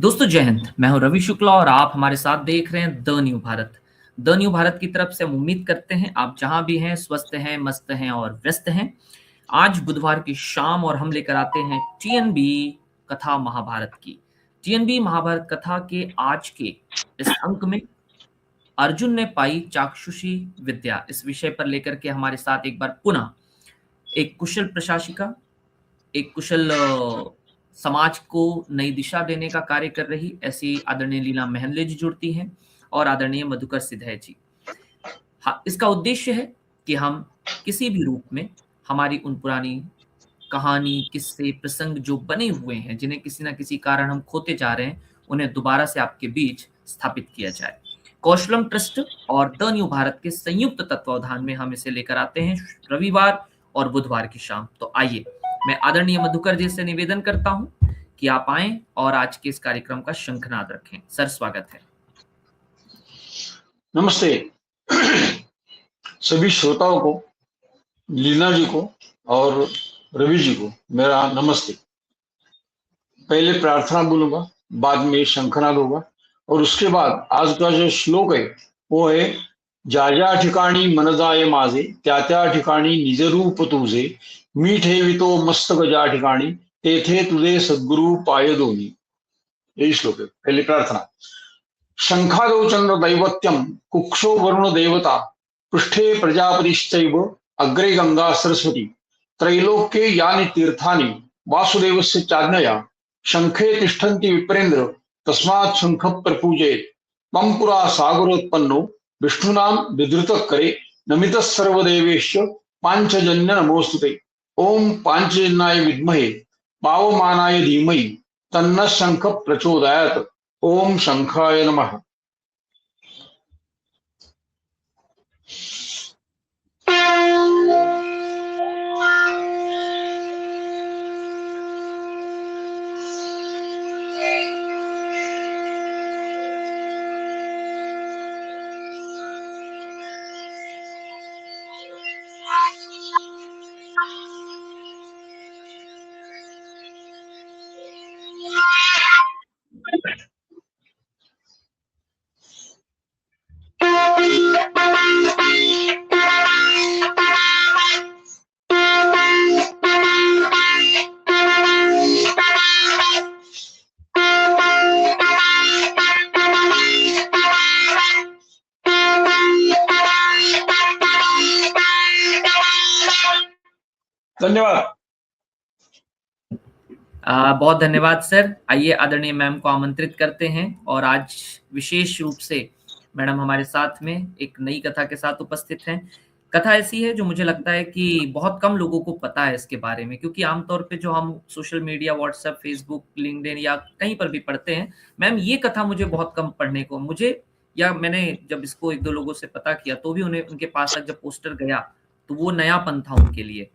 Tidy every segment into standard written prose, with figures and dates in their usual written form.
दोस्तों जय हिंद। मैं हूं रवि शुक्ला और आप हमारे साथ देख रहे हैं the new Bharat. The new Bharat की तरफ से हम उम्मीद करते हैं आप जहां भी हैं स्वस्थ हैं, मस्त हैं और व्यस्त हैं। आज बुधवार की शाम और हम लेकर आते हैं टीएनबी कथा महाभारत की। टीएनबी महाभारत कथा के आज के इस अंक में अर्जुन ने पाई चाक्षुषी विद्या इस विषय पर लेकर के हमारे साथ एक बार पुनः एक कुशल प्रशासिका, एक कुशल समाज को नई दिशा देने का कार्य कर रही ऐसी आदरणीय लीला महनले जी जुड़ती हैं और आदरणीय मधुकर सिधै जी। हाँ, इसका उद्देश्य है कि हम किसी भी रूप में हमारी उन पुरानी कहानी, किस्से, प्रसंग जो बने हुए हैं, जिन्हें किसी न किसी कारण हम खोते जा रहे हैं, उन्हें दोबारा से आपके बीच स्थापित किया जाए। कौशलम ट्रस्ट और द न्यू भारत के संयुक्त तत्वावधान में हम इसे लेकर आते हैं रविवार और बुधवार की शाम। तो आइए, मैं आदरणीय मधुकर जी से निवेदन करता हूं कि आप आएं और आज के इस कार्यक्रम का शंखनाद रखें। सर, स्वागत है। नमस्ते सभी श्रोताओं को, लीना जी को और रवि जी को मेरा नमस्ते। पहले प्रार्थना बोलूंगा, बाद में शंखनाद होगा और उसके बाद आज का जो श्लोक है वो है, ज्या ज्या ठिकाणी मन जाये माझे त्या त्या ठिकाणी निज रूप तुझे, मी ठेवितो मस्तक ज्या ठिकाणी तेथे तुझे सद्गुरु पाय दोन्ही। यही श्लोक है। पहले प्रार्थना। शंखादौ चंद्र दैवत्यम कुक्षो वरुण देवता पृष्ठे प्रजापतिश्चैव अग्रे गंगा सरस्वती त्रैलोक्ये यानि तीर्थानि वासुदेवस्य चाज्ञया शंखे तिष्ठन्ति विप्रेन्द्र तस्मात् शंख प्रपूजयेत्। मम पुरा सागरोत्पन्नो विष्णुनां विधृतः करे नमितः सर्वदेवेश्य पांचजन्य नमोस्तुते। ओम पांचजन्याय विद्महे पावमानाय धीमहि तन्नः शंख प्रचोदयात्। ओम शंखाय नमः। धन्यवाद। बहुत धन्यवाद सर। आइए आदरणीय मैम को आमंत्रित करते हैं और आज विशेष रूप से मैडम हमारे साथ में एक नई कथा के साथ उपस्थित हैं। कथा ऐसी है जो मुझे लगता है कि बहुत कम लोगों को पता है इसके बारे में, क्योंकि आमतौर पे जो हम social media, WhatsApp, Facebook, LinkedIn या कहीं पर भी पढ़ते हैं, मैम ये कथा मुझे बहुत कम पढ़ने को या मैंने जब इसको एक दो लोगों से पता किया तो भी उन्हें उनके पास तक जब पोस्टर गया तो वो नयापन था उनके लिए।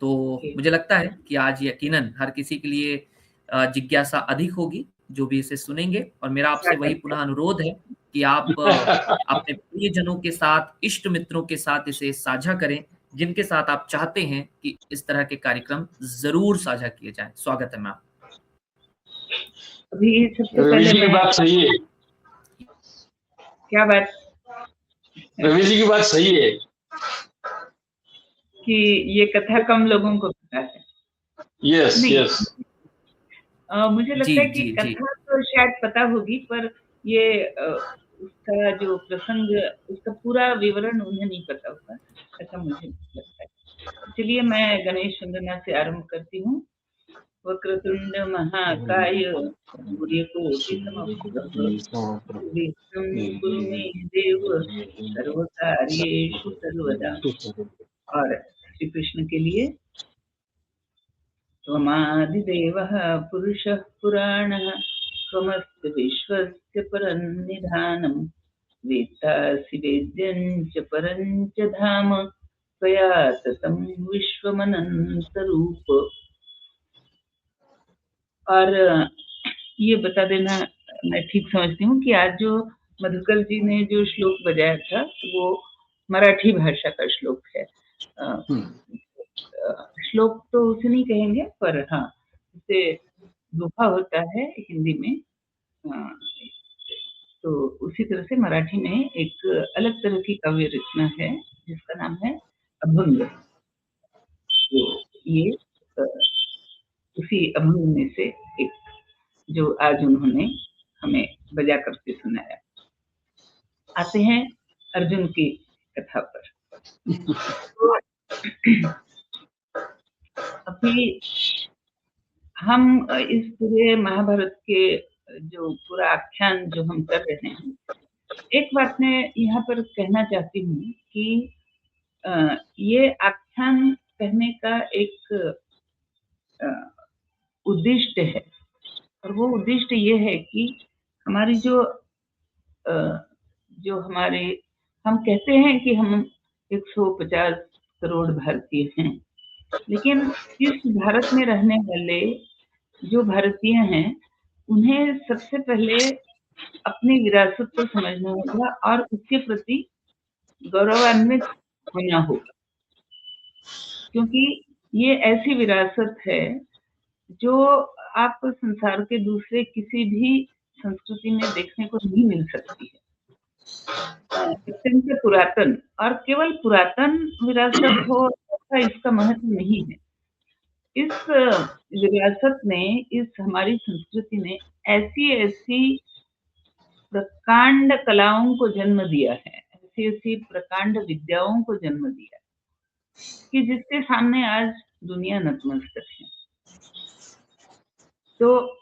तो मुझे लगता है कि आज यकीनन हर किसी के लिए जिज्ञासा अधिक होगी जो भी इसे सुनेंगे, और मेरा आपसे वही पुनः अनुरोध है कि आप अपने प्रियजनों के साथ, इष्ट मित्रों के साथ इसे साझा करें, जिनके साथ आप चाहते हैं कि इस तरह के कार्यक्रम जरूर साझा किए जाएं। स्वागत है मैम। अभी सबसे पहले रवि जी की बात सही है। क्या बात? रवि जी की बात सही है कि ये कथा कम लोगों को पता है। Yes yes. मुझे लगता है कि कथा तो शायद पता होगी, पर ये उसका जो प्रसंग, उसका पूरा विवरण उन्हें नहीं पता होगा, ऐसा मुझे लगता है। चलिए मैं गणेश वंदना से आरंभ करती हूँ। वक्रतुंड महाकाय सूर्यकोटि समप्रभ विघ्नं कुरु मे देव सर्वकार्येषु सर्वदा। और श्री कृष्ण के लिए, त्वमादिदेवः पुरुषः पुराणः त्वमस्य विश्वस्य परन्निधानं वेत्तासि वेद्यं च परं च धाम त्वया ततं विश्वमनन्तरूप। और ये बता देना, मैं ठीक समझती हूँ कि आज जो मधुकर जी ने जो श्लोक बजाया था वो मराठी भाषा का श्लोक है। श्लोक तो उसे नहीं कहेंगे, पर हाँ, उसे दोहा होता है हिंदी में, तो उसी तरह से मराठी में एक अलग तरह की काव्य रचना है जिसका नाम है अभंग। तो ये उसी अभंग में से एक जो आज उन्होंने हमें बजा करके सुनाया। आते हैं अर्जुन की कथा पर। तो अभी हम इस पूरे महाभारत के जो पूरा आख्यान जो हम कर रहे हैं, एक बात मैं यहाँ पर कहना चाहती हूँ कि ये आख्यान कहने का एक उद्देश्य है, और वो उद्देश्य ये है कि हमारी जो हमारे हम कहते हैं कि हम 150 करोड़ भारतीय हैं, लेकिन इस भारत में रहने वाले जो भारतीय हैं, उन्हें सबसे पहले अपनी विरासत को समझना होगा और उसके प्रति गौरवान्वित होना होगा, क्योंकि ये ऐसी विरासत है जो आपको संसार के दूसरे किसी भी संस्कृति में देखने को नहीं मिल सकती है। अत्यंत पुरातन, और केवल पुरातन विरासत हो ऐसा इसका महत्व नहीं है। इस विरासत ने, इस हमारी संस्कृति ने ऐसी प्रकांड कलाओं को जन्म दिया है, ऐसी प्रकांड विद्याओं को जन्म दिया कि जिसके सामने आज दुनिया नतमस्तक है। तो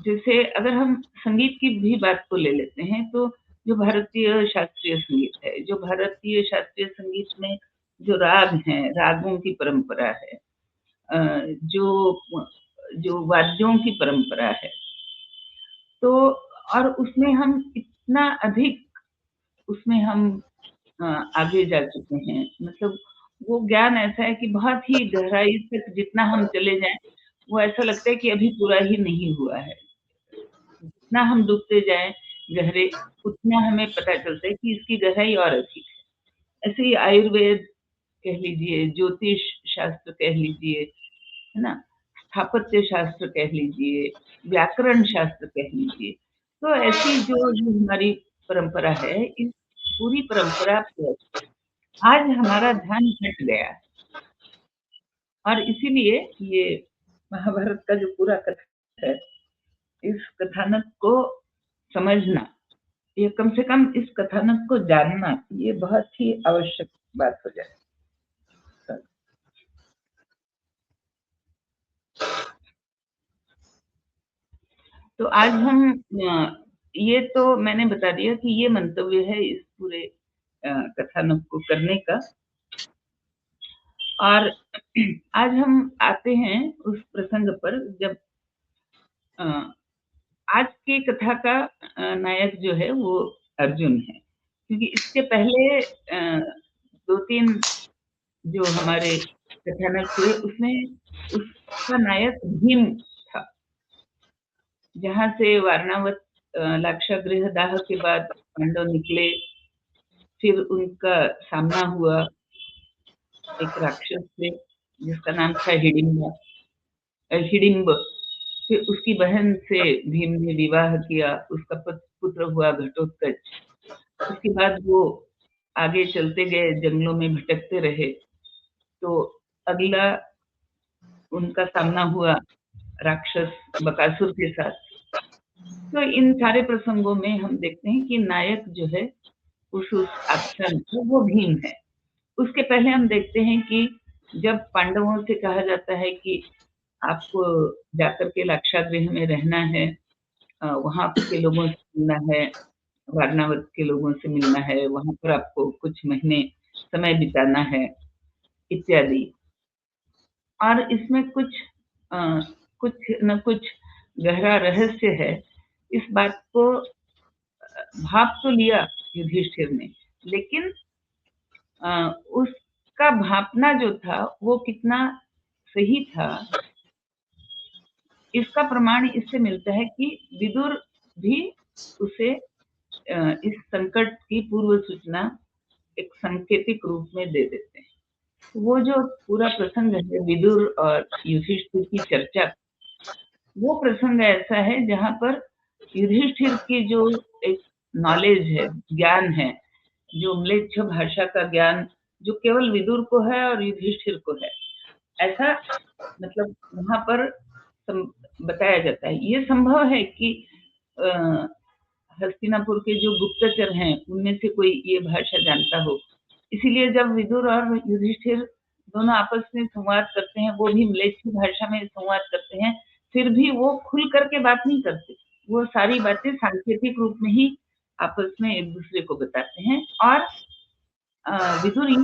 जैसे अगर हम संगीत की भी बात को ले लेते हैं, तो जो भारतीय शास्त्रीय संगीत है, जो भारतीय शास्त्रीय संगीत में जो राग हैं, रागों की परंपरा है, जो वाद्यों की परंपरा है, तो और उसमें हम इतना अधिक उसमें हम आगे जा चुके हैं। मतलब वो ज्ञान ऐसा है कि बहुत ही गहराई तक जितना हम चले जाएं, वो ऐसा लगता है कि अभी पूरा ही नहीं हुआ है। जितना हम डूबते जाएं गहरे, उतना हमें पता चलता है कि इसकी गहराई और अधिक है। ऐसे ही आयुर्वेद कह लीजिए, ज्योतिष शास्त्र कह लीजिए, है ना, स्थापत्य शास्त्र कह लीजिए, व्याकरण शास्त्र कह लीजिए, तो ऐसी जो हमारी परंपरा है, इस पूरी परंपरा पर आज हमारा ध्यान हट गया है, और इसीलिए ये महाभारत का जो पूरा कथा है, इस कथानक को समझना, ये कम से कम इस कथानक को जानना, ये बहुत ही आवश्यक बात हो जाए। तो आज हम ये तो मैंने बता दिया कि ये मंतव्य है इस पूरे कथानक को करने का, और आज हम आते हैं उस प्रसंग पर जब आज की कथा का नायक जो है वो अर्जुन है, क्योंकि इसके पहले 2-3 जो हमारे कथानक हुए उसमें उसका नायक भीम था। जहाँ से वारणावत लाक्षागृह दाह के बाद पांडव निकले, फिर उनका सामना हुआ एक राक्षस से जिसका नाम था हिडिंब। फिर उसकी बहन से भीम ने विवाह किया, उसका पुत्र हुआ घटोत्कच। उसके बाद वो आगे चलते गए, जंगलों में भटकते रहे, तो अगला उनका सामना हुआ राक्षस बकासुर के साथ। तो इन सारे प्रसंगों में हम देखते हैं कि नायक जो है उस आख्यान का वो भीम है। उसके पहले हम देखते हैं कि जब पांडवों से कहा जाता है कि आपको जाकर के लाक्षागृह में रहना है, वहाँ के लोगों से मिलना है, वारणावत के लोगों से मिलना है, वहाँ पर आपको कुछ महीने समय बिताना है, इत्यादि। और इसमें कुछ न कुछ गहरा रहस्य है। इस बात को भाप तो लिया युधिष्ठिर ने, लेकिन उसका भापना जो था वो कितना सही था, इसका प्रमाण इससे मिलता है कि विदुर भी उसे इस संकट की पूर्व सूचना एक सांकेतिक रूप में दे देते हैं। वो जो पूरा प्रसंग है विदुर और युधिष्ठिर की चर्चा, वो प्रसंग ऐसा है जहाँ पर युधिष्ठिर की जो एक नॉलेज है, ज्ञान है, जो म्लेच्छ भाषा का ज्ञान जो केवल विदुर को है और युधिष्ठिर को है, ऐसा मतलब वहां पर बताया जाता है। ये संभव है कि हस्तिनापुर के जो गुप्तचर हैं उनमें से कोई ये भाषा जानता हो, इसीलिए जब विदुर और युधिष्ठिर दोनों आपस में संवाद करते हैं, वो भी म्लेच्छ भाषा में संवाद करते हैं, फिर भी वो खुल करके बात नहीं करते, वो सारी बातें सांकेतिक रूप में ही आपस में एक दूसरे को बताते हैं। और विदुर ये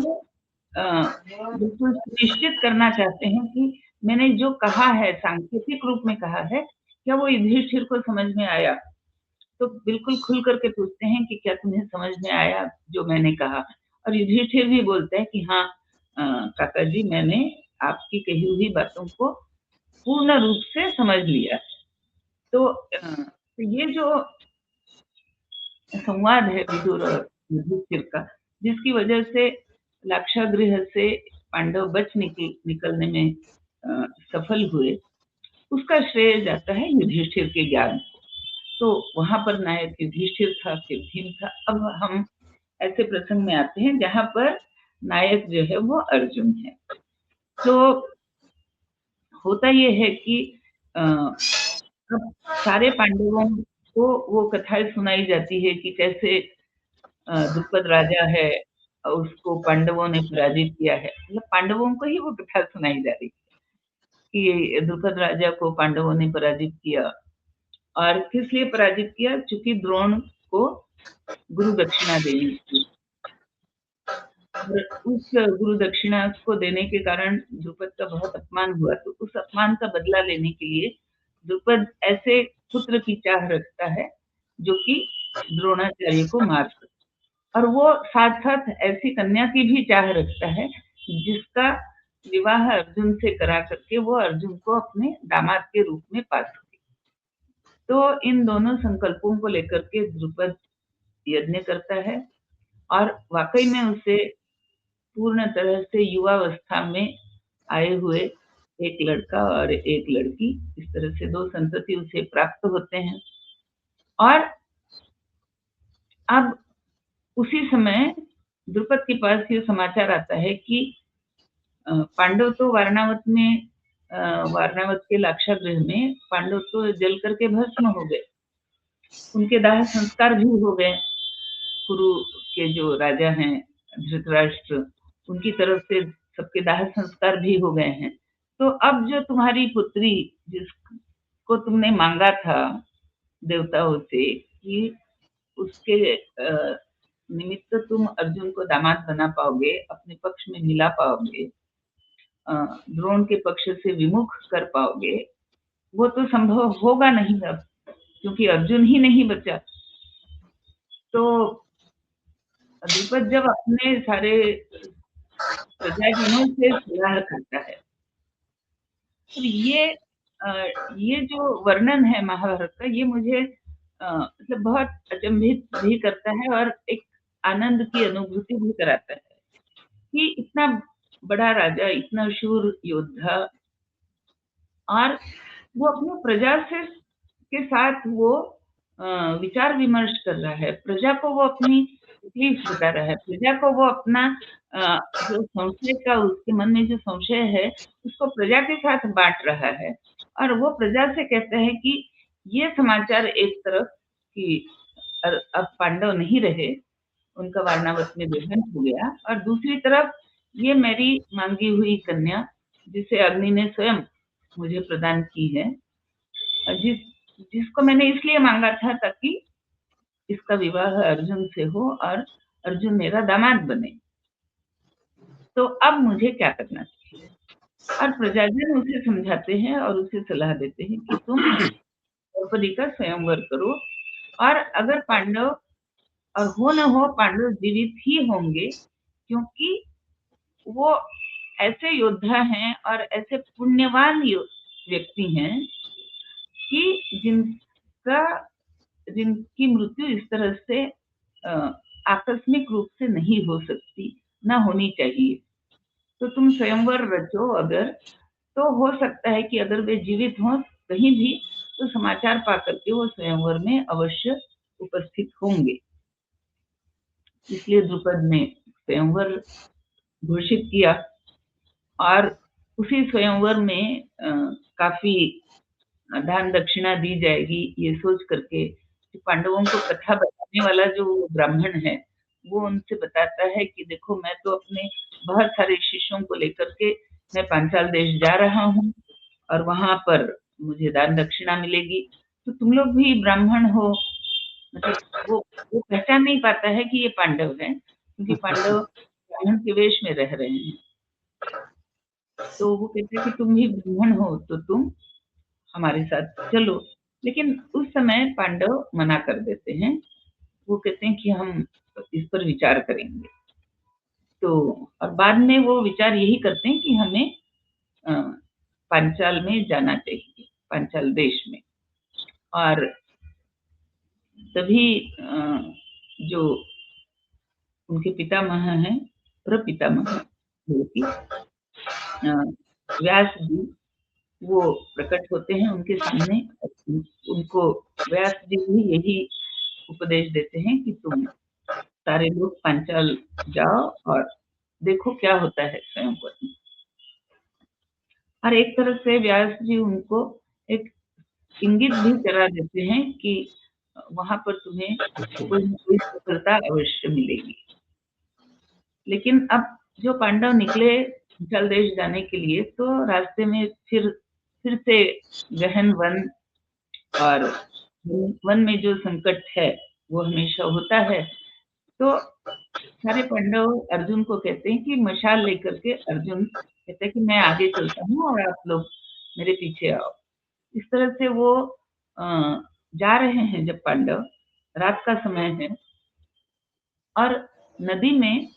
बिल्कुल सुनिश्चित करना चाहते हैं कि मैंने जो कहा है, सांकेतिक रूप में कहा है, क्या वो युधिष्ठिर को समझ में आया? तो बिल्कुल खुल करके पूछते हैं कि क्या तुम्हें समझ में आया जो मैंने कहा? और युधिष्ठिर भी बोलते हैं कि हाँ काका जी, मैंने आपकी कही हुई बातों को पूर्ण रूप से समझ लिया। तो ये जो संवाद है विदुर और युधिष्ठिर का, जिसकी वजह से लाक्षागृह से पांडव बच निकलने में सफल हुए, उसका श्रेय जाता है युधिष्ठिर के ज्ञान को। तो वहां पर नायक युधिष्ठिर था, फिर भीम था। अब हम ऐसे प्रसंग में आते हैं जहां पर नायक जो है वो अर्जुन है। तो होता ये है कि अब सारे पांडवों को वो कथाएं सुनाई जाती है कि कैसे द्रुपद राजा है, उसको पांडवों ने पराजित किया है। मतलब पांडवों को ही वो कथा सुनाई जा रही है कि द्रुपद राजा को पांडवों ने पराजित किया। और किस लिए पराजित किया? चूंकि द्रोण को गुरु दक्षिणा देनी थी, और उस गुरु दक्षिणा को देने के कारण द्रुपद का बहुत अपमान हुआ। तो उस अपमान का बदला लेने के लिए द्रुपद ऐसे पुत्र की चाह रखता है जो कि द्रोणाचार्य को मार सके, और वो साथ साथ ऐसी कन्या की भी चाह रखता है जिसका विवाह अर्जुन से करा करके वो अर्जुन को अपने दामाद के रूप में पा सके। तो इन दोनों संकल्पों को लेकर के द्रुपद यज्ञ करता है, और वाकई में उसे पूर्ण तरह से युवावस्था में आए हुए एक लड़का और एक लड़की, इस तरह से 2 संतति उसे प्राप्त होते हैं। और अब उसी समय द्रुपद के पास ये समाचार आता है कि पांडव तो वारणावत के लाक्षागृह में पांडव तो जल करके भस्म हो गए, उनके दाह संस्कार भी हो गए। कुरु के जो राजा हैं धृतराष्ट्र, उनकी तरफ से सबके दाह संस्कार भी हो गए हैं। तो अब जो तुम्हारी पुत्री जिसको तुमने मांगा था देवताओं से कि उसके निमित्त तुम अर्जुन को दामाद बना पाओगे, अपने पक्ष में मिला पाओगे, द्रोण के पक्ष से विमुख कर पाओगे, वो तो संभव होगा नहीं अब, क्योंकि अर्जुन ही नहीं बचा। तो द्रुपद जब अपने सारे प्रजाजनों से सलाह करता है, तो ये जो वर्णन है महाभारत का, ये मुझे मतलब बहुत अचंभित भी करता है और एक आनंद की अनुभूति भी कराता है कि इतना बड़ा राजा, इतना शूर योद्धा, और वो अपनी प्रजा के साथ वो विचार विमर्श कर रहा है, प्रजा को वो अपनी तकलीफ बता रहा है, प्रजा को वो अपना जो संशय का उसके मन में जो संशय है उसको प्रजा के साथ बांट रहा है। और वो प्रजा से कहता है कि ये समाचार एक तरफ कि अब पांडव नहीं रहे, उनका वारणावत में देहांत हो गया, और दूसरी तरफ ये मेरी मांगी हुई कन्या जिसे अग्नि ने स्वयं मुझे प्रदान की है, जिसको मैंने इसलिए मांगा था ताकि इसका विवाह अर्जुन से हो और अर्जुन मेरा दामाद बने। तो अब मुझे क्या करना चाहिए? और प्रजाजन उसे समझाते हैं और उसे सलाह देते हैं कि तुम द्रौपदी का स्वयंवर करो, और अगर पांडव, और हो न हो पांडव जीवित ही होंगे, क्योंकि वो ऐसे योद्धा हैं और ऐसे पुण्यवान व्यक्ति हैं कि जिनकी मृत्यु इस तरह से आकस्मिक रूप से नहीं हो सकती, ना होनी चाहिए। तो तुम स्वयंवर रचो अगर, तो हो सकता है कि अगर वे जीवित हों कहीं भी, तो समाचार पा करके वो स्वयंवर में अवश्य उपस्थित होंगे। इसलिए द्रुपद ने स्वयंवर घोषित किया और उसी स्वयंवर में काफी दान दक्षिणा दी जाएगी, ये सोच करके कि पांडवों को कथा बताने वाला जो ब्राह्मण है, वो उनसे बताता है कि देखो मैं तो अपने बहुत सारे शिष्यों को लेकर के मैं पांचाल देश जा रहा हूँ और वहां पर मुझे दान दक्षिणा मिलेगी, तो तुम लोग भी ब्राह्मण हो। मतलब वो पहचान नहीं पाता है कि ये पांडव है, क्योंकि पांडव ब्राह्मण के वेश में रह रहे हैं। तो वो कहते हैं कि तुम भी ब्राह्मण हो तो तुम हमारे साथ चलो। लेकिन उस समय पांडव मना कर देते हैं। वो कहते हैं कि हम इस पर विचार करेंगे। तो और बाद में वो विचार यही करते हैं कि हमें पांचाल में जाना चाहिए, पांचाल देश में। और तभी जो उनके पितामह हैं, प्रपितामह जो कि व्यास जी, वो प्रकट होते हैं उनके सामने। उनको व्यास जी भी यही उपदेश देते हैं कि तुम सारे लोग पांचाल जाओ और देखो क्या होता है स्वयंवर में। और एक तरह से व्यास जी उनको एक इंगित भी करा देते हैं कि वहां पर तुम्हें कोई न कोई सफलता अवश्य मिलेगी। लेकिन अब जो पांडव निकले पांचाल देश जाने के लिए, तो रास्ते में फिर से गहन वन, और वन में जो संकट है वो हमेशा होता है। तो सारे पांडव अर्जुन को कहते हैं कि मशाल लेकर के, अर्जुन कहते हैं कि मैं आगे चलता हूँ और आप लोग मेरे पीछे आओ। इस तरह से वो जा रहे हैं। जब पांडव, रात का समय है और नदी में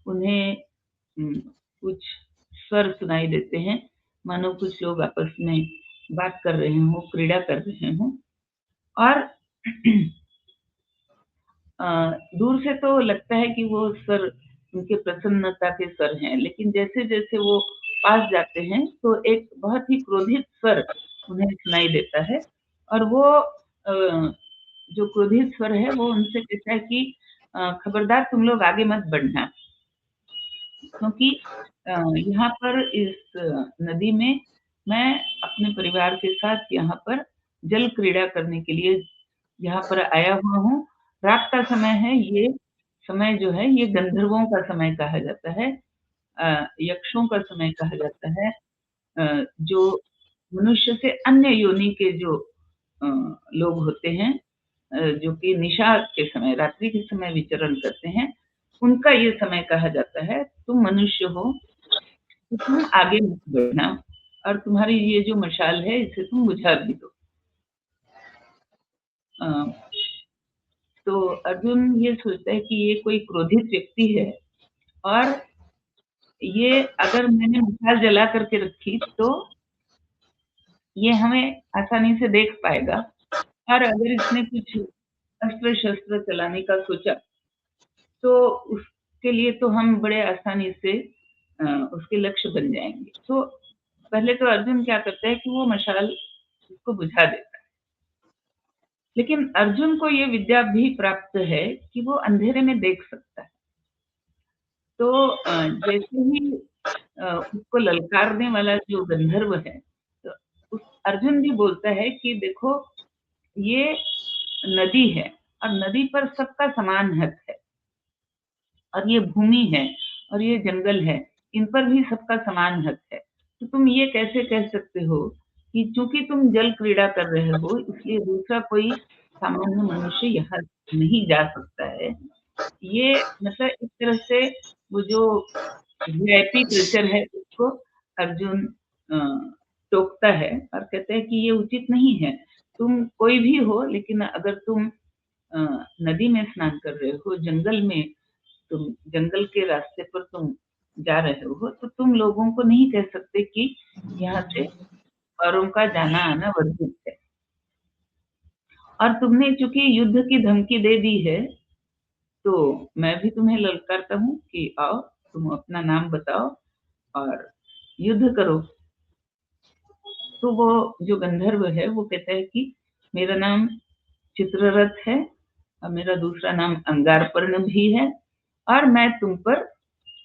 उन्हें कुछ स्वर सुनाई देते हैं, मानो कुछ लोग आपस में बात कर रहे हों, क्रीड़ा कर रहे हों। और दूर से तो लगता है कि वो स्वर उनके प्रसन्नता के स्वर हैं, लेकिन जैसे जैसे वो पास जाते हैं तो एक बहुत ही क्रोधित स्वर उन्हें सुनाई देता है। और वो जो क्रोधित स्वर है वो उनसे कहता है कि खबरदार तुम लोग आगे मत बढ़ना, क्योंकि यहाँ पर इस नदी में मैं अपने परिवार के साथ यहाँ पर जल क्रीड़ा करने के लिए यहाँ पर आया हुआ हूँ। रात का समय है, ये समय जो है ये गंधर्वों का समय कहा जाता है, यक्षों का समय कहा जाता है, जो मनुष्य से अन्य योनि के जो लोग होते हैं, जो कि निशा के समय, रात्रि के समय विचरण करते हैं, उनका ये समय कहा जाता है। तुम मनुष्य हो तो तुम आगे मत बढ़ना और तुम्हारी ये जो मशाल है इसे तुम बुझा भी दो। तो अर्जुन ये सोचता है कि ये कोई क्रोधित व्यक्ति है और ये अगर मैंने मशाल जला करके रखी तो ये हमें आसानी से देख पाएगा, और अगर इसने कुछ अस्त्र शस्त्र चलाने का सोचा तो उसके लिए तो हम बड़े आसानी से उसके लक्ष्य बन जाएंगे। तो पहले तो अर्जुन क्या करता है कि वो मशाल उसको बुझा देता है। लेकिन अर्जुन को ये विद्या भी प्राप्त है कि वो अंधेरे में देख सकता है। तो जैसे ही उसको ललकारने वाला जो गंधर्व है, तो उस अर्जुन भी बोलता है कि देखो ये नदी है और नदी पर सबका समान हक है, और ये भूमि है और ये जंगल है, इन पर भी सबका समान हक है। तो तुम ये कैसे कह सकते हो कि चूंकि तुम जल क्रीड़ा कर रहे हो इसलिए दूसरा कोई सामान्य मनुष्य यहाँ नहीं जा सकता है। ये मतलब एक तरह से वो जो वीआईपी कल्चर है उसको अर्जुन टोकता है और कहता है कि ये उचित नहीं है। तुम कोई भी हो, लेकिन अगर तुम नदी में स्नान कर रहे हो, जंगल में, तुम जंगल के रास्ते पर तुम जा रहे हो, तो तुम लोगों को नहीं कह सकते कि यहाँ से औरों का जाना आना वर्जित है। और तुमने चूंकि युद्ध की धमकी दे दी है, तो मैं भी तुम्हें ललकारता हूँ कि आओ तुम अपना नाम बताओ और युद्ध करो। तो वो जो गंधर्व है वो कहता है कि मेरा नाम चित्ररथ है और मेरा दूसरा नाम अंगारपर्ण भी है और मैं तुम पर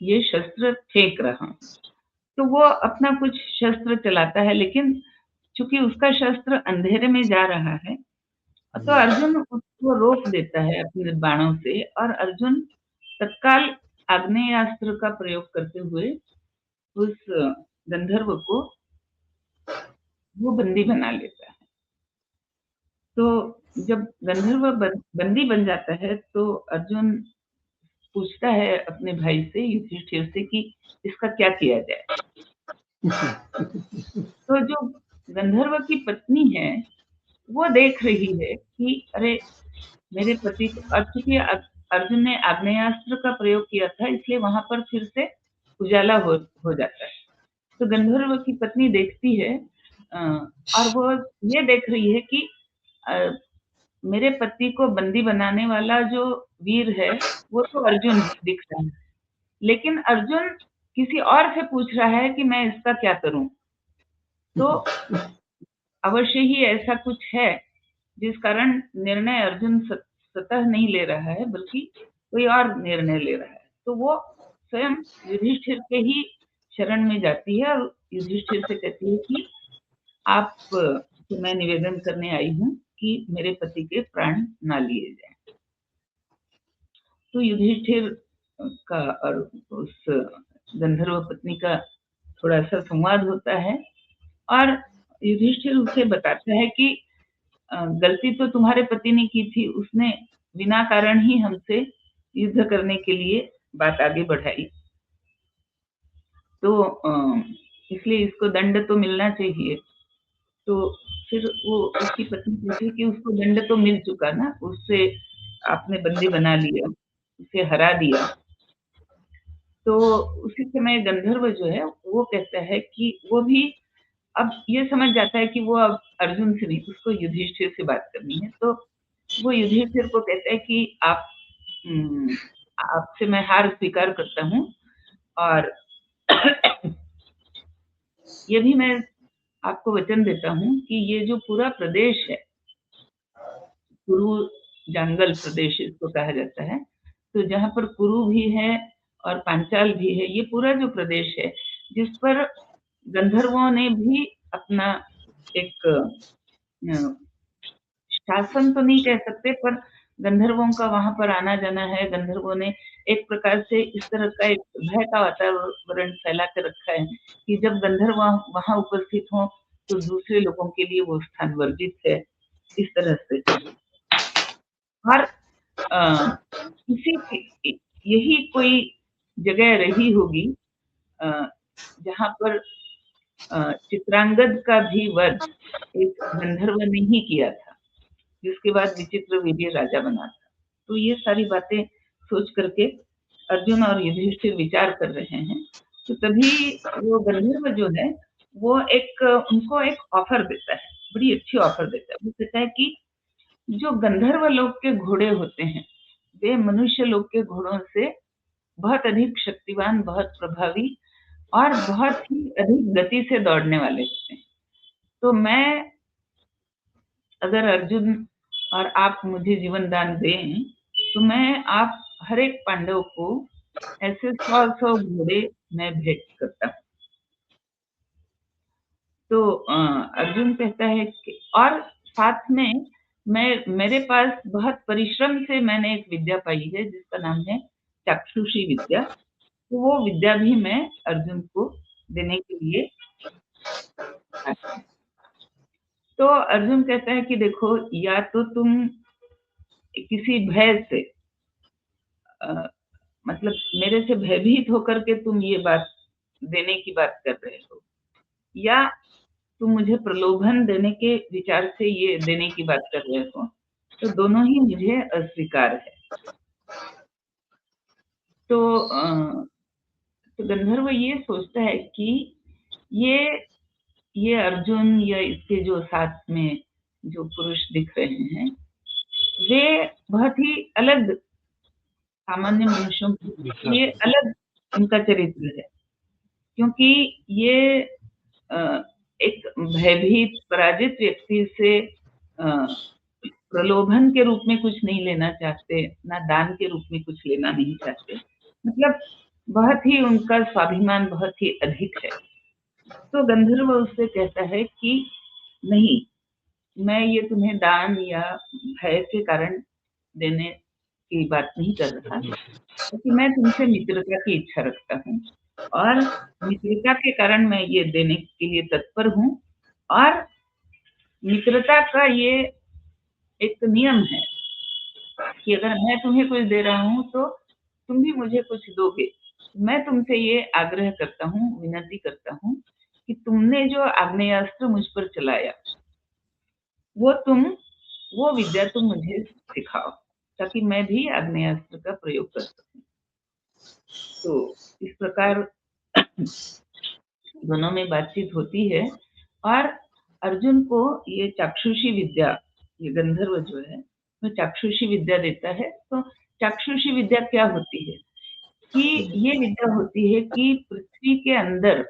ये शस्त्र फेंक रहा हूँ। तो वो अपना कुछ शस्त्र चलाता है, लेकिन चूंकि उसका शस्त्र अंधेरे में जा रहा है तो अर्जुन उसको रोक देता है अपने बाणों से और अर्जुन तत्काल आग्नेयास्त्र का प्रयोग करते हुए उस गंधर्व को वो बंदी बना लेता है। तो जब गंधर्व बंदी बन जाता है तो अर्जुन पूछता है अपने भाई से युधिष्ठिर से कि इसका क्या किया जाए। तो जो गंधर्व की पत्नी है वो देख रही है कि अरे मेरे पति को, चूंकि अर्जुन ने आग्नेयास्त्र का प्रयोग किया था इसलिए वहां पर फिर से उजाला हो जाता है। तो गंधर्व की पत्नी देखती है और वो ये देख रही है कि मेरे पति को बंदी बनाने वाला जो वीर है वो तो अर्जुन दिख रहा है, लेकिन अर्जुन किसी और से पूछ रहा है कि मैं इसका क्या करूं। तो अवश्य ही ऐसा कुछ है जिस कारण निर्णय अर्जुन स्वतः नहीं ले रहा है बल्कि कोई और निर्णय ले रहा है। तो वो स्वयं युधिष्ठिर के ही शरण में जाती है और युधिष्ठिर से कहती है कि आप से मैं निवेदन करने आई हूँ कि मेरे पति के प्राण ना लिए जाएं। तो युधिष्ठिर का और उस गंधर्व पत्नी का थोड़ा सा संवाद होता है और युधिष्ठिर उसे बताता है कि गलती तो तुम्हारे पति ने की थी, उसने बिना कारण ही हमसे युद्ध करने के लिए बात आगे बढ़ाई, तो इसलिए इसको दंड तो मिलना चाहिए। तो फिर वो उसकी पत्नी पूछी कि उसको दंड तो मिल चुका ना, उससे आपने बंदी बना लिया, उसे हरा दिया। तो उसी समय गंधर्व जो है वो कहता है कि वो भी अब ये समझ जाता है कि वो अब अर्जुन से नहीं, उसको युधिष्ठिर से बात करनी है। तो वो युधिष्ठिर को कहता है कि आपसे मैं हार स्वीकार करता हूँ और ये भी मैं आपको वचन देता हूँ कि ये जो पूरा प्रदेश है, कुरु जंगल प्रदेश इसको कहा जाता है, तो जहाँ पर कुरु भी है और पांचाल भी है, ये पूरा जो प्रदेश है जिस पर गंधर्वों ने भी अपना एक शासन तो नहीं कह सकते पर गंधर्वों का वहां पर आना जाना है। गंधर्वों ने एक प्रकार से इस तरह का एक भय का वातावरण फैला कर रखा है कि जब गंधर्व वहां उपस्थित हो तो दूसरे लोगों के लिए वो स्थान वर्जित है, इस तरह से। और किसी यही कोई जगह रही होगी जहां पर चित्रांगद का भी वध एक गंधर्व ने ही किया था, जिसके बाद विचित्रवीर्य राजा बना था। तो ये सारी बातें सोच करके अर्जुन और युधिष्ठिर विचार कर रहे हैं। तो तभी वो गंधर्व जो है वो उनको एक ऑफर देता है, बड़ी अच्छी ऑफर देता है। वो कहता है कि जो गंधर्व लोग के घोड़े होते हैं वे मनुष्य लोग के घोड़ों से बहुत अधिक शक्तिवान, बहुत प्रभावी और बहुत ही अधिक गति से दौड़ने वाले होते हैं। तो मैं अगर अर्जुन और आप मुझे जीवन दान दें तो मैं आप हर एक पांडव को ऐसे 100 घोड़े मैं भेंट करता हूँ। तो अर्जुन कहता है कि और साथ में मेरे पास बहुत परिश्रम से मैंने एक विद्या पाई है जिसका नाम है चाक्षुषी विद्या। तो वो विद्या भी मैं अर्जुन को देने के लिए तो अर्जुन कहता है कि देखो, या तो तुम किसी भय से मतलब मेरे से भयभीत होकर के तुम ये बात देने की बात कर रहे हो, या तुम मुझे प्रलोभन देने के विचार से ये देने की बात कर रहे हो, तो दोनों ही मुझे अस्वीकार है। तो गंधर्व ये सोचता है कि ये अर्जुन या इसके जो साथ में जो पुरुष दिख रहे हैं वे बहुत ही अलग सामान्य मनुष्यों के लिए अलग इनका चरित्र है, क्योंकि ये एक भयभीत पराजित व्यक्ति से प्रलोभन के रूप में कुछ नहीं लेना चाहते, ना दान के रूप में कुछ लेना नहीं चाहते। मतलब बहुत ही उनका स्वाभिमान बहुत ही अधिक है। तो गंधर्व उससे कहता है कि नहीं, मैं ये तुम्हें दान या भय के कारण देने की बात नहीं कर रहा, क्योंकि मैं तुमसे मित्रता की इच्छा रखता हूँ और मित्रता के कारण मैं ये देने के लिए तत्पर हूँ। और मित्रता का ये एक नियम है कि अगर मैं तुम्हें कुछ दे रहा हूँ तो तुम भी मुझे कुछ दोगे। मैं तुमसे ये आग्रह करता हूँ, विनती करता हूँ कि तुमने जो आग्नेयास्त्र मुझ पर चलाया वो विद्या तुम मुझे सिखाओ, ताकि मैं भी आग्नेयास्त्र का प्रयोग कर सकूं। तो इस प्रकार दोनों में बातचीत होती है और अर्जुन को ये चाक्षुषी विद्या, ये गंधर्व जो है वो चाक्षुषी विद्या देता है। तो चाक्षुषी विद्या क्या होती है कि ये विद्या होती है कि पृथ्वी के अंदर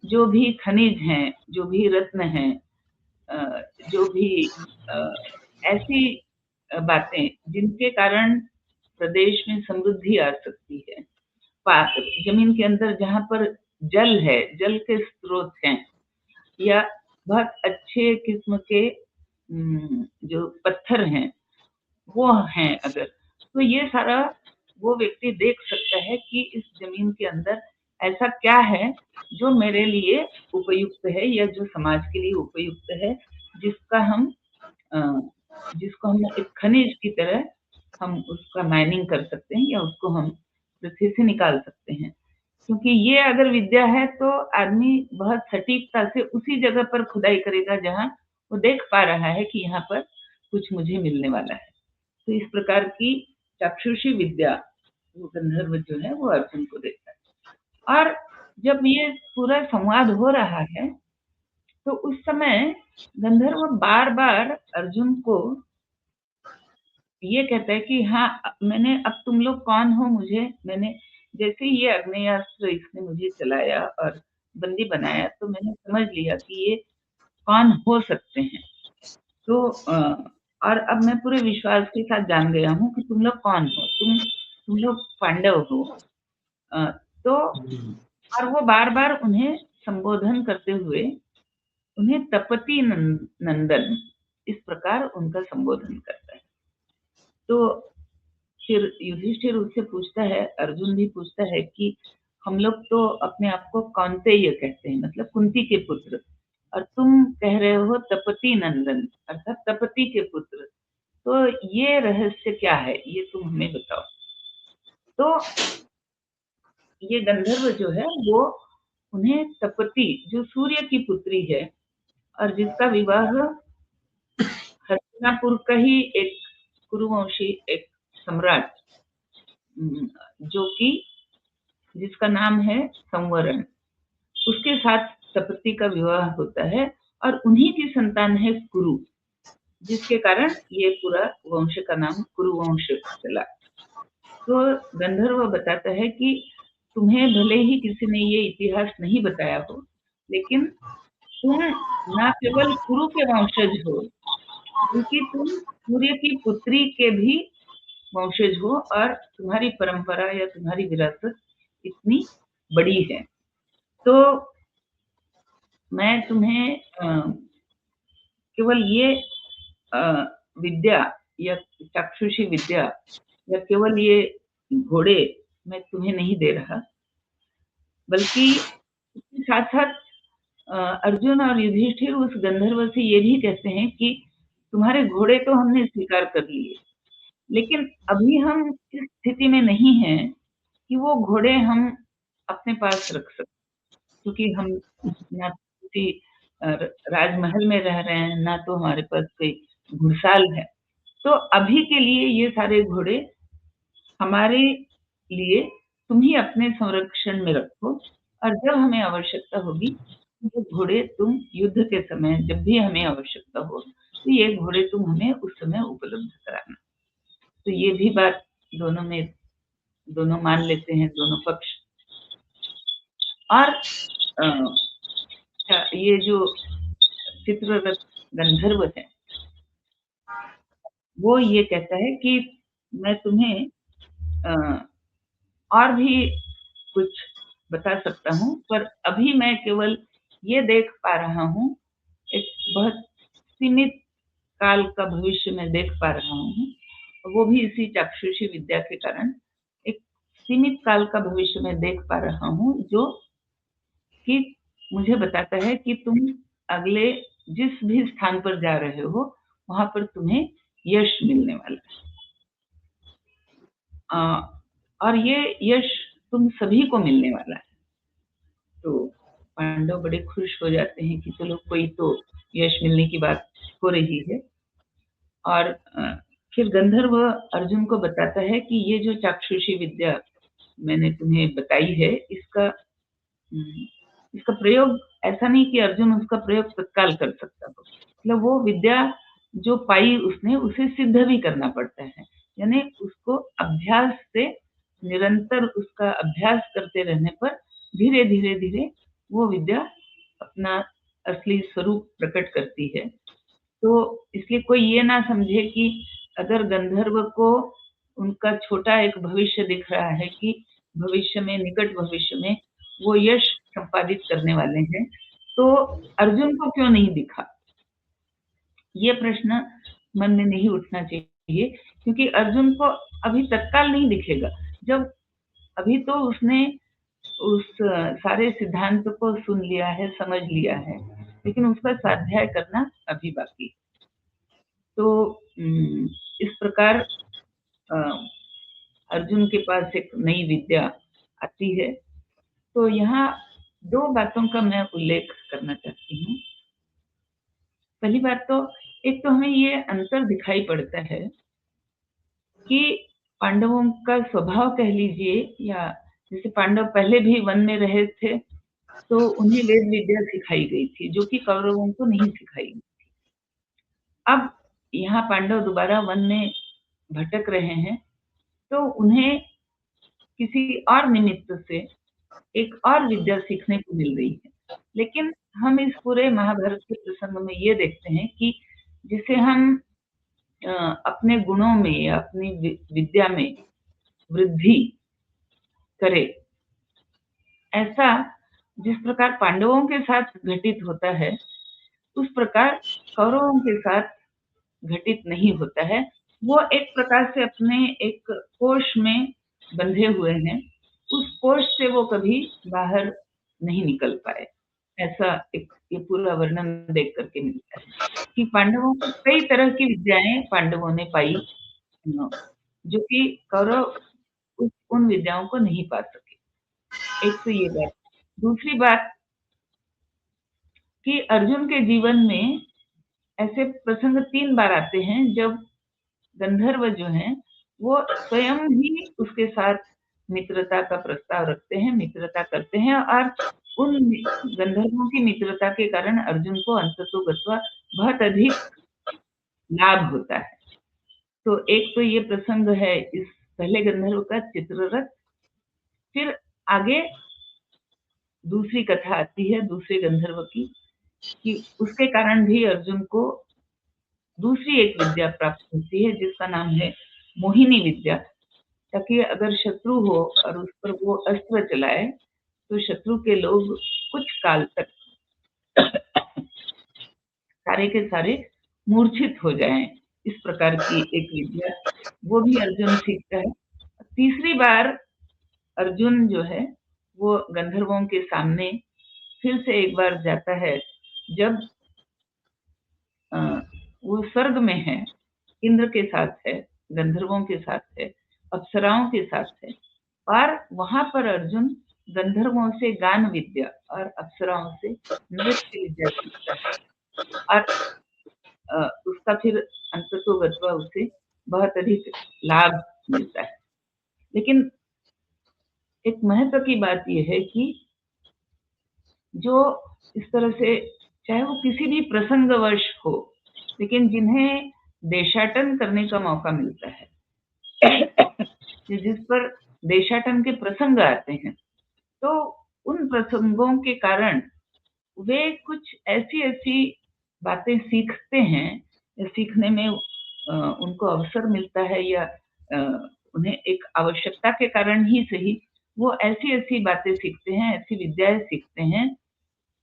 जो भी खनिज हैं, जो भी रत्न हैं, जो भी ऐसी बातें जिनके कारण प्रदेश में समृद्धि आ सकती है, जमीन के अंदर जहाँ पर जल है, जल के स्रोत हैं, या बहुत अच्छे किस्म के जो पत्थर हैं वो हैं अगर, तो ये सारा वो व्यक्ति देख सकता है कि इस जमीन के अंदर ऐसा क्या है जो मेरे लिए उपयुक्त है या जो समाज के लिए उपयुक्त है, जिसका हम जिसको हम एक खनिज की तरह हम उसका माइनिंग कर सकते हैं या उसको हम पृथ्वी से निकाल सकते हैं। क्योंकि ये अगर विद्या है तो आदमी बहुत सटीकता से उसी जगह पर खुदाई करेगा जहाँ वो देख पा रहा है कि यहाँ पर कुछ मुझे मिलने वाला है। तो इस प्रकार की चाक्षुषी विद्या वो गंधर्व जो है वो अर्जुन को देता है। और जब ये पूरा संवाद हो रहा है तो उस समय गंधर्व बार बार अर्जुन को ये कहता है कि हाँ, मैंने, अब तुम लोग कौन हो, मैंने जैसे ही ये आग्नेयास्त्र इसने मुझे चलाया और बंदी बनाया तो मैंने समझ लिया कि ये कौन हो सकते हैं। तो और अब मैं पूरे विश्वास के साथ जान गया हूँ कि तुम लोग कौन हो, तुम लोग पांडव हो। तो और वो बार बार उन्हें संबोधन करते हुए उन्हें तपति नंदन इस प्रकार उनका संबोधन करता है। तो फिर युधिष्ठिर उससे पूछता है, अर्जुन भी पूछता है कि हम लोग तो अपने आप को कौन्तेय कहते हैं, मतलब कुंती के पुत्र, और तुम कह रहे हो तपति नंदन अर्थात तपति के पुत्र, तो ये रहस्य क्या है, ये तुम हमें बताओ। तो ये गंधर्व जो है वो उन्हें तपति, जो सूर्य की पुत्री है और जिसका विवाह हस्तिनापुर का ही एक कुरुवंशी एक सम्राट, जो कि जिसका नाम है संवरण, उसके साथ तपति का विवाह होता है और उन्हीं की संतान है कुरु, जिसके कारण ये पूरा वंश का नाम कुरुवंश चला। तो गंधर्व बताता है कि तुम्हें भले ही किसी ने ये इतिहास नहीं बताया हो, लेकिन तुम न केवल कुरु के वंशज हो, बल्कि तुम सूर्य की पुत्री के भी वंशज हो और तुम्हारी परंपरा या तुम्हारी विरासत इतनी बड़ी है। तो मैं तुम्हें केवल ये विद्या या चाक्षुषी विद्या या केवल ये घोड़े मैं तुम्हें नहीं दे रहा, बल्कि इसके साथ साथ अर्जुन और युधिष्ठिर उस गंधर्व से ये भी कहते हैं कि तुम्हारे घोड़े तो हमने स्वीकार कर लिए, लेकिन अभी हम इस स्थिति में नहीं हैं कि वो घोड़े हम अपने पास रख सकते, क्योंकि हम ना किसी राजमहल में रह रहे हैं, ना तो हमारे पास कोई घुड़साल है। तो अभी के लिए ये सारे घोड़े हमारे लिए तुम ही अपने संरक्षण में रखो, और जब हमें आवश्यकता होगी ये घोड़े तुम युद्ध के समय जब भी हमें आवश्यकता हो तो ये घोड़े तुम हमें उस समय उपलब्ध कराना। तो ये भी बात दोनों मान लेते हैं, दोनों पक्ष। और ये जो चित्ररथ गंधर्व है वो ये कहता है कि मैं तुम्हें और भी कुछ बता सकता हूँ, पर अभी मैं केवल ये देख पा रहा हूँ, एक बहुत सीमित काल का भविष्य में देख पा रहा हूँ, वो भी इसी चाक्षुषी विद्या के कारण एक सीमित काल का भविष्य में देख पा रहा हूँ, जो कि मुझे बताता है कि तुम अगले जिस भी स्थान पर जा रहे हो वहां पर तुम्हें यश मिलने वाला है, और ये यश तुम सभी को मिलने वाला है। तो पांडव बड़े खुश हो जाते हैं कि चलो कोई तो यश मिलने की बात हो रही है। और फिर गंधर्व अर्जुन को बताता है कि ये जो चाक्षुषी विद्या मैंने तुम्हें बताई है, इसका प्रयोग ऐसा नहीं कि अर्जुन उसका प्रयोग तत्काल कर सकता हो, मतलब वो विद्या जो पाई उसने उसे सिद्ध भी करना पड़ता है, यानी उसको अभ्यास से निरंतर उसका अभ्यास करते रहने पर धीरे धीरे धीरे वो विद्या अपना असली स्वरूप प्रकट करती है। तो इसलिए कोई ये ना समझे कि अगर गंधर्व को उनका छोटा एक भविष्य दिख रहा है कि भविष्य में, निकट भविष्य में वो यश संपादित करने वाले हैं, तो अर्जुन को क्यों नहीं दिखा? ये प्रश्न मन में नहीं उठना चाहिए, क्योंकि अर्जुन को अभी तत्काल नहीं दिखेगा। जब अभी तो उसने उस सारे सिद्धांत को सुन लिया है, समझ लिया है, लेकिन उसका स्वाध्याय करना अभी बाकी। तो इस प्रकार अर्जुन के पास एक नई विद्या आती है। तो यहाँ 2 बातों का मैं उल्लेख करना चाहती हूँ। पहली बात तो एक तो हमें ये अंतर दिखाई पड़ता है कि पांडवों का स्वभाव कह लीजिए, या जैसे पांडव पहले भी वन में रहे थे तो उन्हें वेद विद्या सिखाई गई थी, जो कि कौरवों को नहीं सिखाई गई थी। अब यहाँ पांडव दोबारा वन में भटक रहे हैं, तो उन्हें किसी और निमित्त से एक और विद्या सीखने को मिल रही है। लेकिन हम इस पूरे महाभारत के प्रसंग में ये देखते हैं कि जिसे हम अपने गुणों में या अपनी विद्या में वृद्धि करे, ऐसा जिस प्रकार पांडवों के साथ घटित होता है, उस प्रकार कौरवों के साथ घटित नहीं होता है। वो एक प्रकार से अपने एक कोष में बंधे हुए हैं, उस कोष से वो कभी बाहर नहीं निकल पाए। ऐसा एक ये पूरा वर्णन देख करके मिलता है कि पांडवों को कई तरह की विद्याएं पांडवों ने पाई, जो कि कौरव उन विद्याओं को नहीं पा सके। एक तो ये बात। दूसरी बात कि अर्जुन के जीवन में ऐसे प्रसंग 3 बार आते हैं जब गंधर्व जो हैं वो स्वयं ही उसके साथ मित्रता का प्रस्ताव रखते हैं, मित्रता करते हैं, और उन गंधर्वों की मित्रता के कारण अर्जुन को अंततोगत्वा बहुत अधिक लाभ होता है। तो एक तो ये प्रसंग है इस पहले गंधर्व का, चित्ररथ। फिर आगे दूसरी कथा आती है दूसरे गंधर्व की, कि उसके कारण भी अर्जुन को दूसरी एक विद्या प्राप्त होती है जिसका नाम है मोहिनी विद्या, ताकि अगर शत्रु हो और उस पर वो अस्त्र चलाए तो शत्रु के लोग कुछ काल तक सारे के सारे मूर्छित हो जाएं। इस प्रकार की एक विद्या वो भी अर्जुन सीखता है। तीसरी बार अर्जुन जो है वो गंधर्वों के सामने फिर से एक बार जाता है, जब वो स्वर्ग में है, इंद्र के साथ है, गंधर्वों के साथ है, अप्सराओं के साथ है, और वहां पर अर्जुन गंधर्वों से गान विद्या और अप्सराओं से नृत्य विद्या सीखता है, और उसका फिर अंततोगत्वा उसे बहुत अधिक लाभ मिलता है। लेकिन एक महत्व की बात यह है कि जो इस तरह से, चाहे वो किसी भी प्रसंगवश हो, लेकिन जिन्हें देशाटन करने का मौका मिलता है, जिस पर देशाटन के प्रसंग आते हैं, तो उन प्रसंगों के कारण वे कुछ ऐसी बातें सीखते हैं, सीखने में उनको अवसर मिलता है या उन्हें एक आवश्यकता के कारण ही सही, वो ऐसी बातें सीखते हैं, ऐसी विद्याएँ सीखते हैं,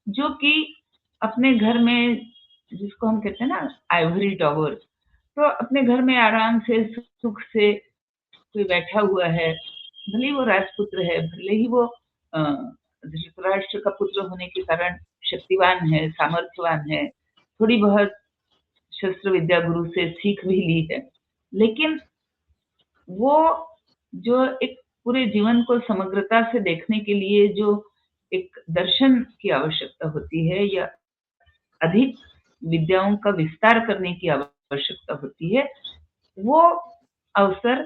जो कि अपने घर में, जिसको हम कहते हैं ना आइवरी टॉवर, तो अपने घर में आराम से सुख से कोई बैठा हुआ है, भले ही वो राजपुत्र है, भले ही वो धृतराष्ट्र का पुत्र होने के कारण शक्तिवान है, सामर्थ्यवान है, थोड़ी बहुत शस्त्र विद्या गुरु से सीख भी ली है, लेकिन वो जो एक पूरे जीवन को समग्रता से देखने के लिए जो एक दर्शन की आवश्यकता होती है या अधिक विद्याओं का विस्तार करने की आवश्यकता होती है, वो अवसर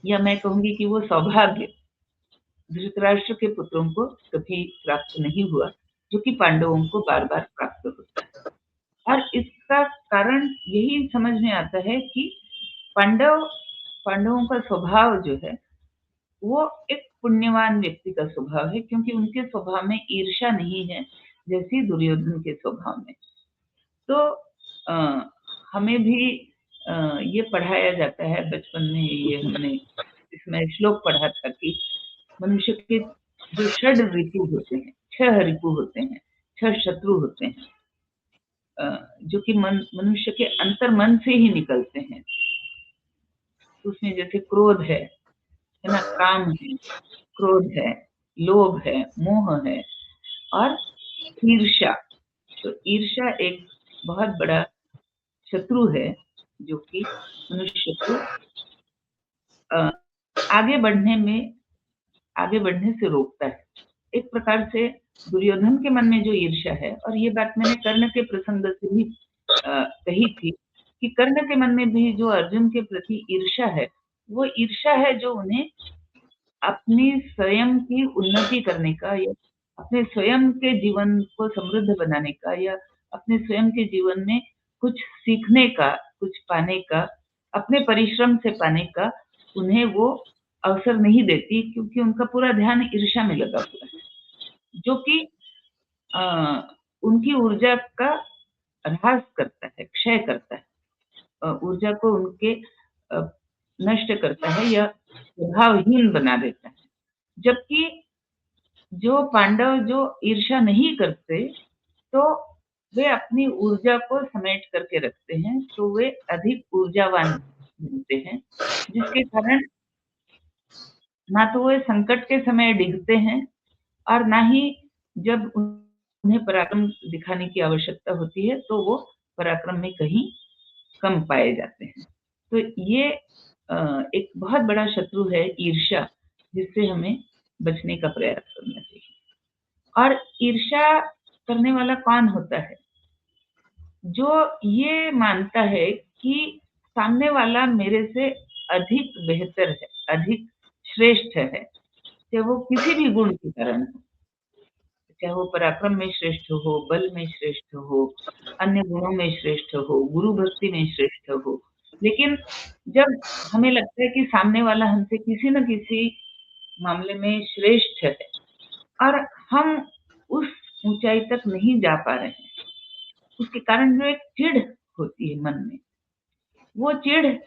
या मैं कहूँगी कि वो सौभाग्य धृतराष्ट्र के पुत्रों को कभी प्राप्त नहीं हुआ, जो कि पांडवों को बार-बार प्राप्त होता है। और इसका कारण यही समझ में आता है कि पांडवों का स्वभाव जो है, वो एक पुण्यवान व्यक्ति का स्वभाव है, क्योंकि उनके स्वभाव में ईर्ष्या नहीं है, जैसी दुर्योधन के स्वभाव में। तो हमें भी ये पढ़ाया जाता है बचपन में, ये हमने इसमें श्लोक पढ़ा था कि मनुष्य के जो षड रिपु होते हैं, 6 रिपु होते हैं, 6 शत्रु होते हैं, जो कि मनुष्य के अंतर्मन से ही निकलते हैं। उसमें जैसे क्रोध है ना, काम है, क्रोध है, लोभ है, मोह है और ईर्ष्या। तो ईर्ष्या एक बहुत बड़ा शत्रु है, जो कि मनुष्य को आगे बढ़ने से रोकता है। एक प्रकार से दुर्योधन के मन में जो ईर्ष्या है, और ये बात मैंने कर्ण के प्रसंग से भी कही थी कि कर्ण के मन में भी जो अर्जुन के प्रति ईर्ष्या है, वो ईर्ष्या है जो उन्हें अपनी स्वयं की उन्नति करने का या अपने स्वयं के जीवन को समृद्ध बनाने का या अपने स्वयं के जीवन में कुछ सीखने का, कुछ पाने का, अपने परिश्रम से पाने का उन्हें वो अवसर नहीं देती, क्योंकि उनका पूरा ध्यान ईर्ष्या में लगा हुआ है, जो कि उनकी ऊर्जा का ह्रास करता है, क्षय करता है, ऊर्जा को उनके नष्ट करता है या प्रभावहीन बना देता है। जबकि जो पांडव जो ईर्ष्या नहीं करते, तो वे अपनी ऊर्जा को समेट करके रखते हैं, तो वे अधिक ऊर्जावान बनते हैं, जिसके कारण ना तो वे संकट के समय डिगते हैं और ना ही जब उन्हें पराक्रम दिखाने की आवश्यकता होती है, तो वो पराक्रम में कहीं कम पाए जाते हैं। तो ये एक बहुत बड़ा शत्रु है ईर्ष्या, जिससे हमें बचने का प्रयास करना चाहिए। और ईर्ष्या करने वाला कौन होता है? जो ये मानता है कि सामने वाला मेरे से अधिक बेहतर है, अधिक श्रेष्ठ है, चाहे वो किसी भी गुण के कारण हो, चाहे वो पराक्रम में श्रेष्ठ हो, बल में श्रेष्ठ हो, अन्य गुणों में श्रेष्ठ हो, गुरु भक्ति में श्रेष्ठ हो। लेकिन जब हमें लगता है कि सामने वाला हमसे किसी न किसी मामले में श्रेष्ठ है और हम उस ऊंचाई तक नहीं जा पा रहे हैं, उसके कारण जो एक चिढ़ होती है मन में, वो चिढ़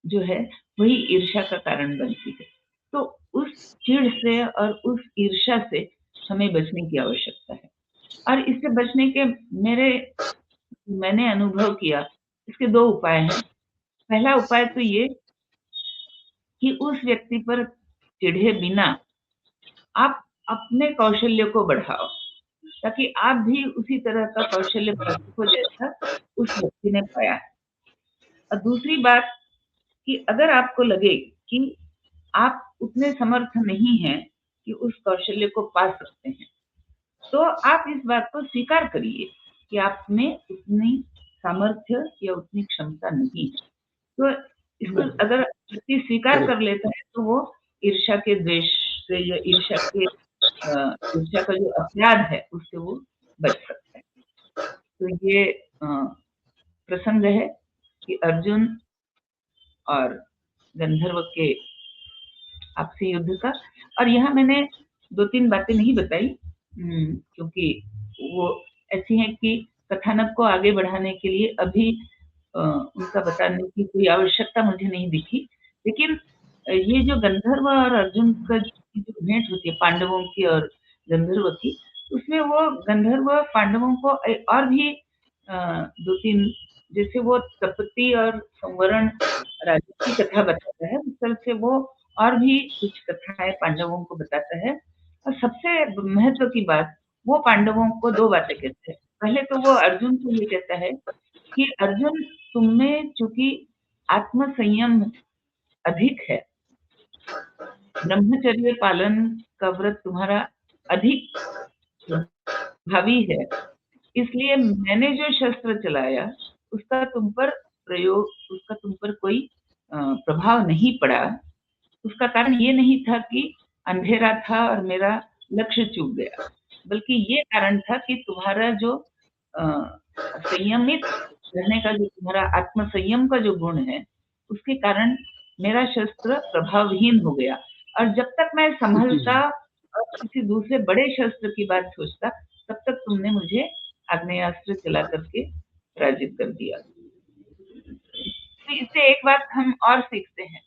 जो है वही ईर्ष्या का कारण बनती है। तो उस चिढ़ से और उस ईर्ष्या से हमें बचने की आवश्यकता है। और इससे बचने के मैंने अनुभव किया, इसके 2 उपाय हैं। पहला उपाय तो ये कि उस व्यक्ति पर चिढ़े बिना आप अपने कौशल्य को बढ़ाओ, ताकि आप भी उसी तरह का कौशल्य प्राप्त हो जैसा उस व्यक्ति ने पाया है। और दूसरी बात कि अगर आपको लगे कि आप उतने समर्थ नहीं हैं कि उस कौशल्य को पा सकते हैं, तो आप इस बात को स्वीकार करिए कि आप में उतनी सामर्थ्य या उतनी क्षमता नहीं है। तो इसको अगर व्यक्ति स्वीकार कर लेता है, तो वो ईर्ष्या के द्वेष से या ईर्ष्या का जो अपराध है, उससे वो बच सकता है। तो ये प्रसंग है कि अर्जुन और गंधर्व के आपसी युद्ध का। और यहाँ मैंने 2-3 बातें नहीं बताई, क्योंकि वो ऐसी हैं कि कथानक को आगे बढ़ाने के लिए अभी उनका बताने की कोई आवश्यकता मुझे नहीं दिखी। लेकिन ये जो गंधर्व और अर्जुन का जो भेंट होती है पांडवों की और गंधर्व की, उसमें वो गंधर्व पांडवों को और भी 2-3 जैसे वो तपति और संवरण राज्य की कथा बताता है, उस तरह से वो और भी कुछ कथाएँ पांडवों को बताता है। और सबसे महत्व की बात, वो पांडवों को 2 बातें कहते हैं। पहले तो वो अर्जुन को ये कहता है कि अर्जुन, तुम में चूँकि आत्म संयम अधिक है, ब्रह्मचर्य पालन का व्रत तुम्हारा अधिक प्रभावी है, इसलिए मैंने जो शस्त्र चलाया उसका तुम पर कोई प्रभाव नहीं पड़ा। उसका कारण ये नहीं था कि अंधेरा था और मेरा लक्ष्य चूक गया, बल्कि ये कारण था कि तुम्हारा जो संयमित रहने का जो तुम्हारा आत्म संयम का जो गुण है, उसके कारण मेरा शस्त्र प्रभावहीन हो गया। और जब तक मैं संभलता और किसी दूसरे बड़े शस्त्र की बात सोचता, तब तक तुमने मुझे आग्नेयास्त्र चला करके पराजित कर दिया। तो इससे एक बात हम और सीखते हैं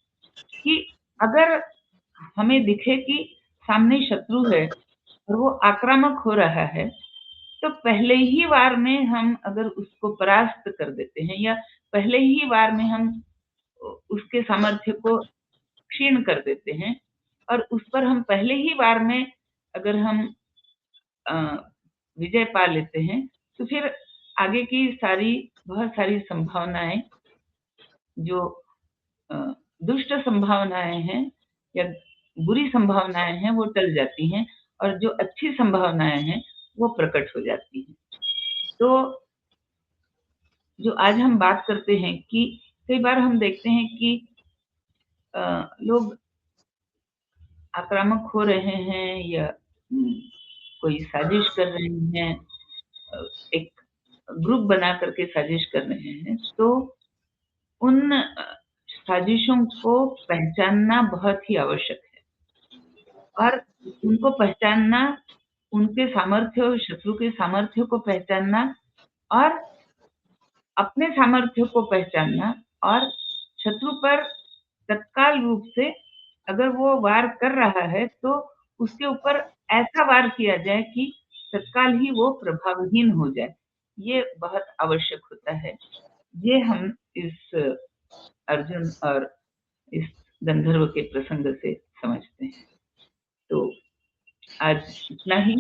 कि अगर हमें दिखे कि सामने शत्रु है और वो आक्रामक हो रहा है, तो पहले ही वार में हम अगर उसको परास्त कर देते हैं या पहले ही वार में हम उसके सामर्थ्य को क्षीण कर देते हैं और उस पर हम पहले ही वार में अगर हम विजय पा लेते हैं, तो फिर आगे की बहुत सारी संभावनाएं, जो दुष्ट संभावनाएं हैं या बुरी संभावनाएं हैं, वो टल जाती हैं और जो अच्छी संभावनाएं हैं वो प्रकट हो जाती हैं। तो जो आज हम बात करते हैं कि कई बार हम देखते हैं कि लोग आक्रामक हो रहे हैं या कोई साजिश कर रहे हैं, एक ग्रुप बना करके साजिश कर रहे हैं, तो उन साजिशों को पहचानना बहुत ही आवश्यक है। और उनको पहचानना, उनके सामर्थ्य और शत्रु के सामर्थ्य को पहचानना और अपने सामर्थ्य को पहचानना और शत्रु पर तत्काल रूप से अगर वो वार कर रहा है तो उसके ऊपर ऐसा वार किया जाए कि तत्काल ही वो प्रभावहीन हो जाए। ये बहुत आवश्यक होता है। ये हम इस अर्जुन और इस गंधर्व के प्रसंग से समझते हैं। तो आज इतना ही,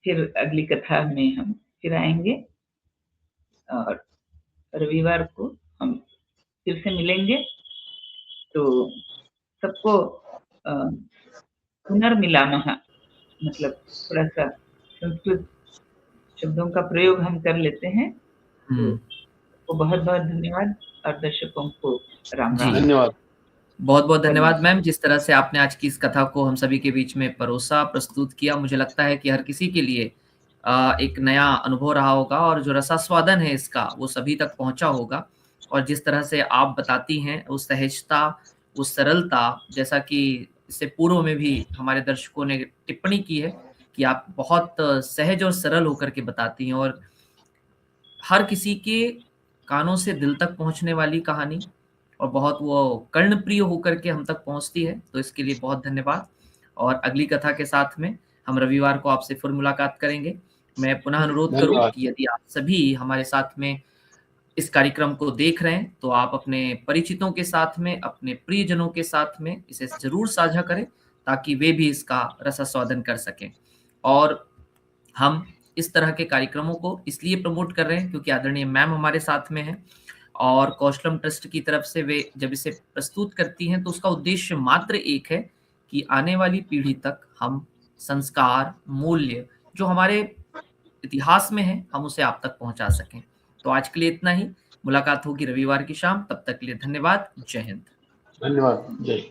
फिर अगली कथा में हम फिर आएंगे और रविवार को हम फिर से मिलेंगे। तो सबको पुनर्मिलामः, मतलब थोड़ा सा संस्कृत शब्दों का प्रयोग हम कर लेते हैं। तो बहुत बहुत धन्यवाद और दर्शकों को राम राम। धन्यवाद, बहुत बहुत धन्यवाद मैम। जिस तरह से आपने आज की इस कथा को हम सभी के बीच में परोसा, प्रस्तुत किया, मुझे लगता है कि हर किसी के लिए एक नया अनुभव रहा होगा और जो रसास्वादन है इसका वो सभी तक पहुंचा होगा। और जिस तरह से आप बताती हैं, उस सहजता, उस सरलता, जैसा कि इससे पूर्व में भी हमारे दर्शकों ने टिप्पणी की है कि आप बहुत सहज और सरल होकर के बताती हैं और हर किसी के कानों से दिल तक पहुंचने वाली कहानी और बहुत वो कर्णप्रिय होकर के हम तक पहुंचती है। तो इसके लिए बहुत धन्यवाद। और अगली कथा के साथ में हम रविवार को आपसे फिर मुलाकात करेंगे। मैं पुनः अनुरोध करूं कि यदि आप सभी हमारे साथ में इस कार्यक्रम को देख रहे हैं तो आप अपने परिचितों के साथ में, अपने प्रियजनों के साथ में इसे जरूर साझा करें ताकि वे भी इसका रसास्वादन कर सकें। और हम इस तरह के कार्यक्रमों को इसलिए प्रमोट कर रहे हैं क्योंकि आदरणीय मैम हमारे साथ में हैं और कौशलम ट्रस्ट की तरफ से वे जब इसे प्रस्तुत करती हैं तो उसका उद्देश्य मात्र एक है कि आने वाली पीढ़ी तक हम संस्कार, मूल्य जो हमारे इतिहास में है, हम उसे आप तक पहुंचा सकें। तो आज के लिए इतना ही। मुलाकात होगी रविवार की शाम। तब तक के लिए धन्यवाद। जय हिंद। धन्यवाद। जय।